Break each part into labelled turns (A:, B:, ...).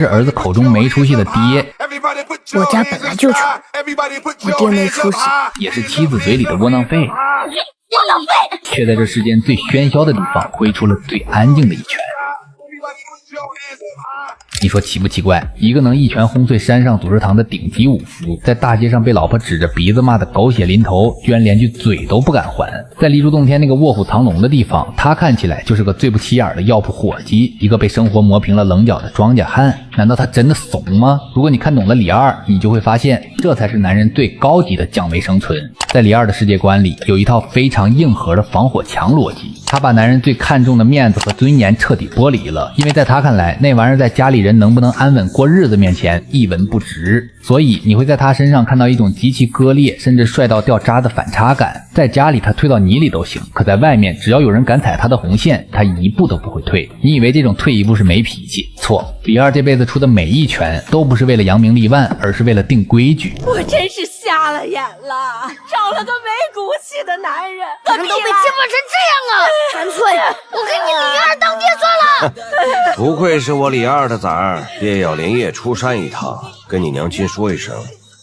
A: 是儿子口中没出息的爹，
B: 我家本来就穷，我爹没出息，
A: 也是妻子嘴里的窝囊废，却在这世间最喧嚣的地方挥出了最安静的一拳。你说奇不奇怪？一个能一拳轰碎山上组织堂的顶级武夫，在大街上被老婆指着鼻子骂得狗血淋头，居然连句嘴都不敢还。在离珠洞天那个卧虎藏龙的地方，他看起来就是个最不起眼的药铺伙计，一个被生活磨平了棱角的庄稼汉。难道他真的怂吗？如果你看懂了李二，你就会发现，这才是男人最高级的降维生存。在李二的世界观里，有一套非常硬核的防火墙逻辑，他把男人最看重的面子和尊严彻底剥离了，因为在他看来，那玩意儿在家里人能不能安稳过日子面前一文不值。所以你会在他身上看到一种极其割裂甚至帅到掉渣的反差感。在家里他退到泥里都行，可在外面只要有人敢踩他的红线，他一步都不会退。你以为这种退一步是没脾气？错，李二这辈子出的每一拳都不是为了扬名立万，而是为了定规矩。
C: 我真是瞎了眼了，找了个没骨气的男人，
B: 人都被欺负成这样了，干脆我给你李二当爹算了。
D: 不愧是我李二的崽儿，爹要连夜出山一趟，跟你娘亲说一声，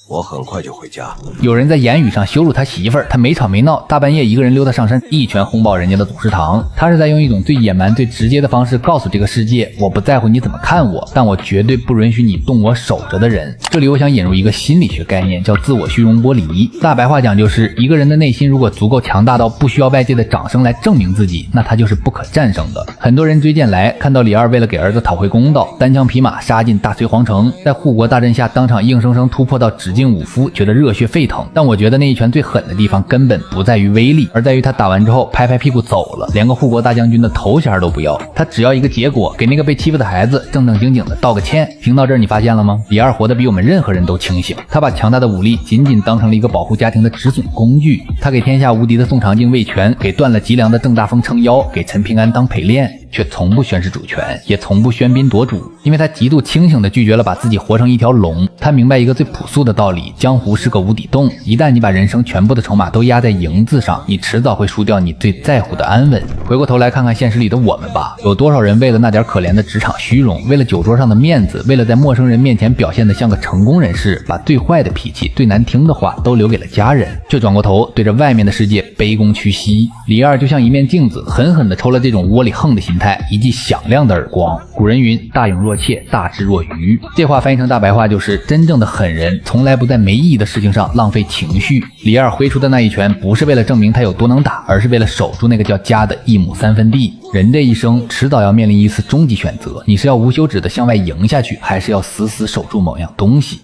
D: 我很快就回家。
A: 有人在言语上羞辱他媳妇儿，他没吵没闹，大半夜一个人溜达上山，一拳轰爆人家的祖师堂。他是在用一种最野蛮最直接的方式告诉这个世界，我不在乎你怎么看我，但我绝对不允许你动我守着的人。这里我想引入一个心理学概念，叫自我虚荣剥离。大白话讲就是，一个人的内心如果足够强大到不需要外界的掌声来证明自己，那他就是不可战胜的。很多人追荐来，看到李二为了给儿子讨回公道，单枪匹马杀进大隋皇城，在护国大阵下当场硬生生突破到只进武夫，觉得热血沸腾。但我觉得那一拳最狠的地方根本不在于威力，而在于他打完之后拍拍屁股走了，连个护国大将军的头衔都不要，他只要一个结果，给那个被欺负的孩子正正经经的道个歉。听到这儿你发现了吗？李二活得比我们任何人都清醒，他把强大的武力仅仅当成了一个保护家庭的止损工具。他给天下无敌的宋长敬喂拳，给断了脊梁的郑大风撑腰，给陈平安当陪练，却从不宣示主权，也从不喧宾夺主，因为他极度清醒地拒绝了把自己活成一条龙。他明白一个最朴素的道理，江湖是个无底洞，一旦你把人生全部的筹码都压在赢字上，你迟早会输掉你最在乎的安稳。回过头来看看现实里的我们吧，有多少人为了那点可怜的职场虚荣，为了酒桌上的面子，为了在陌生人面前表现得像个成功人士，把最坏的脾气最难听的话都留给了家人，却转过头对着外面的世界卑躬屈膝。李二就像一面镜子，狠狠地抽了这种窝里横的心态一记响亮的耳光。古人云，大勇若怯，大智若愚，这话翻译成大白话就是，真正的狠人从来不在没意义的事情上浪费情绪。李二挥出的那一拳不是为了证明他有多能打，而是为了守住那个叫家的1亩3分地。人这一生迟早要面临一次终极选择，你是要无休止的向外赢下去，还是要死死守住某样东西。